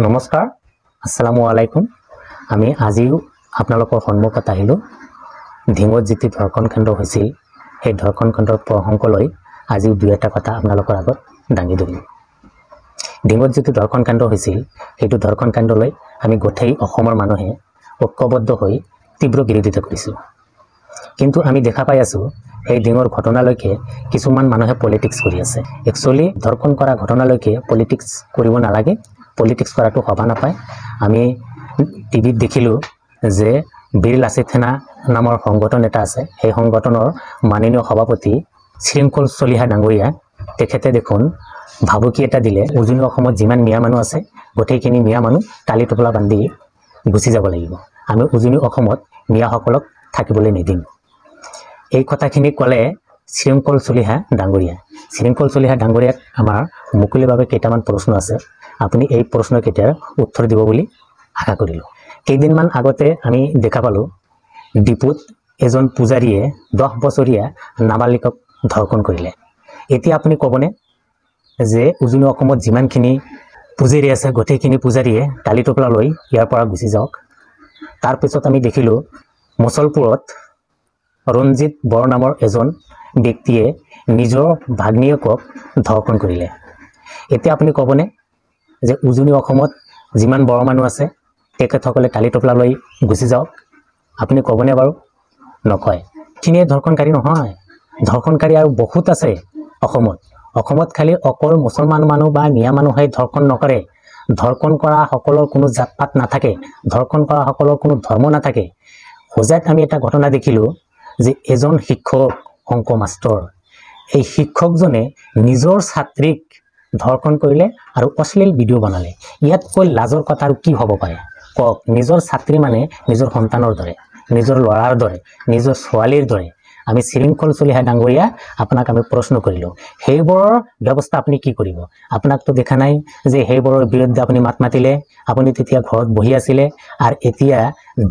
নমস্কাৰ, আসসালামু আলাইকুম। আমি আজিও আপোনালোকৰ সন্মুখত আহিলোঁ। ধিঙত যিটো ধৰ্ষণ কাণ্ড হৈছিল, সেই ধৰ্ষণ কাণ্ডৰ প্ৰসংগলৈ আজিও দুই এটা কথা আপোনালোকৰ আগত দাঙি ধৰিম। ধিঙত যিটো ধৰ্ষণ কাণ্ড হৈছিল, সেইটো ধৰ্ষণ কাণ্ডলৈ আমি গোটেই অসমৰ মানুহে ঐক্যবদ্ধ হৈ তীব্ৰ বিৰোধিতা কৰিছোঁ। কিন্তু আমি দেখা পাই আছোঁ, এই ডিঙৰ ঘটনালৈকে কিছুমান মানুহে পলিটিক্স কৰি আছে। একচুৱেলি ধৰ্ষণ কৰা ঘটনালৈকে পলিটিক্স কৰিব নালাগে, পলিটিক্স কৰাটো সভা নাপায়। আমি টিভিত দেখিলোঁ যে বীৰ লাচিত সেনা নামৰ সংগঠন এটা আছে, সেই সংগঠনৰ মাননীয় সভাপতি শৃংখল চলিহা ডাঙৰীয়া তেখেতে দেখোন ভাবুকি এটা দিলে, উজনি অসমত যিমান মিয়া মানুহ আছে গোটেইখিনি মিয়া মানুহ টালি টোপলা বান্ধি গুচি যাব লাগিব, আমি উজনি অসমত মিয়াসকলক থাকিবলৈ নিদিম। এই কথাখিনি ক'লে শৃংখল চলিহা ডাঙৰীয়া। শৃংখল চলিহা ডাঙৰীয়াক আমাৰ মুকলিভাৱে কেইটামান প্ৰশ্ন আছে, আপুনি এই প্ৰশ্নকেইটাৰ উত্তৰ দিব বুলি আশা কৰিলোঁ। কেইদিনমান আগতে আমি দেখা পালোঁ, ডিপুত এজন পূজাৰীয়ে 10 বছৰীয়া নাবালিকক ধৰ্ষণ কৰিলে। এতিয়া আপুনি ক'বনে যে উজনি অসমত যিমানখিনি পূজাৰী আছে গোটেইখিনি পূজাৰীয়ে টালি টোপলা লৈ ইয়াৰ পৰা গুচি যাওক? তাৰপিছত আমি দেখিলোঁ মুছলপুৰত ৰঞ্জিত বৰ নামৰ এজন ব্যক্তিয়ে নিজৰ ভাগ্নীয়েকক ধৰ্ষণ কৰিলে। এতিয়া আপুনি ক'বনে যে উজনি অসমত যিমান বড়ো মানুহ আছে তেখেতসকলে টালি টোপলা লৈ গুচি যাওক? আপুনি ক'বনে বাৰু? নকয়। এইখিনিয়ে ধৰ্ষণকাৰী নহয়, ধৰ্ষণকাৰী আৰু বহুত আছে অসমত। অসমত খালি অকল মুছলমান মানুহ বা মিয়া মানুহে ধৰ্ষণ নকৰে, ধৰ্ষণ কৰা সকলৰ কোনো জাত পাত নাথাকে, ধৰ্ষণ কৰা সকলৰ কোনো ধৰ্ম নাথাকে। হোজাইত আমি এটা ঘটনা দেখিলোঁ যে এজন শিক্ষক, অংক মাষ্টৰ, এই শিক্ষকজনে নিজৰ ছাত্ৰীক ধৰ্ষণ কৰিলে আৰু অশ্লীল ভিডিঅ' বনালে। ইয়াতকৈ লাজৰ কথা আৰু কি হ'ব পাৰে কওক? নিজৰ ছাত্ৰী মানে নিজৰ সন্তানৰ দৰে, নিজৰ ল'ৰাৰ দৰে, নিজৰ ছোৱালীৰ দৰে। আমি শৃংখল চলিহা ডাঙৰীয়া আপোনাক আমি প্ৰশ্ন কৰিলোঁ, সেইবোৰৰ ব্যৱস্থা আপুনি কি কৰিব? আপোনাকতো দেখা নাই যে সেইবোৰৰ বিৰুদ্ধে আপুনি মাত মাতিলে, আপুনি তেতিয়া ঘৰত বহি আছিলে। আৰু এতিয়া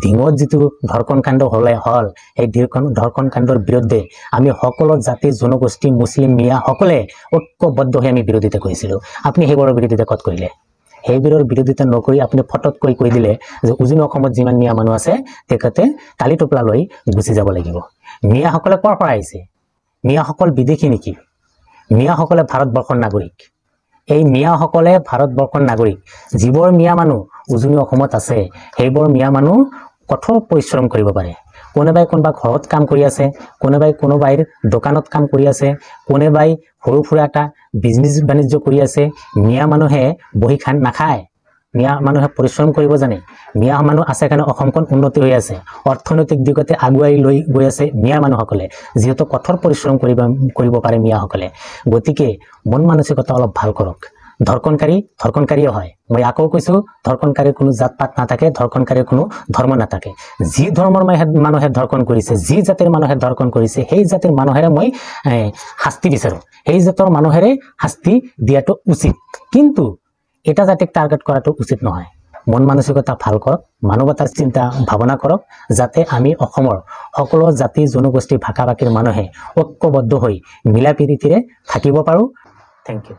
ডিঙত যিটো ধৰ্ষণ কাণ্ড হ'ল, সেই ধৰ্ষণ কাণ্ডৰ বিৰুদ্ধে আমি সকলো জাতি জনগোষ্ঠী মুছলিম মিয়া সকলে ঐক্যবদ্ধ হৈ আমি বিৰোধিতা কৰিছিলোঁ। আপুনি সেইবোৰৰ বিৰোধিতা ক'ত কৰিলে? সেইবোৰৰ বিৰোধিতা নকৰি আপুনি ফটতকৈ কৈ দিলে যে উজনি অসমত যিমান মিয়া মানুহ আছে তেখেতে টালি টোপলা লৈ গুচি যাব লাগিব। মিয়াসকলে ক'ৰ পৰা আহিছে? মিয়াসকল বিদেশী নেকি? মিয়াসকলে ভাৰতবৰ্ষৰ নাগৰিক। এই মিয়াসকলে ভাৰতবৰ্ষৰ নাগৰিক। যিবোৰ মিয়া মানুহ উজনি অসমত আছে সেইবোৰ মিয়া মানুহ কঠোৰ পৰিশ্ৰম কৰিব পাৰে। কোনোবাই কোনোবা ঘৰত কাম কৰি আছে, কোনোবাই দোকানত কাম কৰি আছে, কোনোবাই সৰু সুৰা এটা বিজনেছ বাণিজ্য কৰি আছে। মিয়া মানুহে বহি খান নাখায়, মিয়া মানুহে পৰিশ্ৰম কৰিব জানে। মিয়া মানুহ আছে কাৰণে অসমখন উন্নতি হৈ আছে, অৰ্থনৈতিক দিশতে আগুৱাই লৈ গৈ আছে মিয়া মানুহসকলে, যিহেতু কঠোৰ পৰিশ্ৰম কৰিব পাৰে মিয়াসকলে। গতিকে মন মানসিকতা অলপ ভাল কৰক। ধৰ্ষণকাৰীয়ে হয়, মই আকৌ কৈছোঁ, ধৰ্ষণকাৰীৰ কোনো জাত পাত নাথাকে, ধৰ্ষণকাৰীৰ কোনো ধৰ্ম নাথাকে। যি ধৰ্মৰ মানুহে ধৰ্ষণ কৰিছে, যি জাতিৰ মানুহে ধৰ্ষণ কৰিছে, সেই জাতিৰ মানুহেৰে মই শাস্তি বিচাৰোঁ, সেই জাতৰ মানুহেৰে শাস্তি দিয়াটো উচিত। কিন্তু এটা জাতিক টাৰ্গেট কৰাটো উচিত নহয়। মন মানসিকতা ভাল কৰক, মানৱতাৰ চিন্তা ভাৱনা কৰক, যাতে আমি অসমৰ সকলো জাতি জনগোষ্ঠী ভাষা ভাষীৰ মানুহে ঐক্যবদ্ধ হৈ মিলা প্ৰীতিৰে থাকিব পাৰোঁ। Thank U.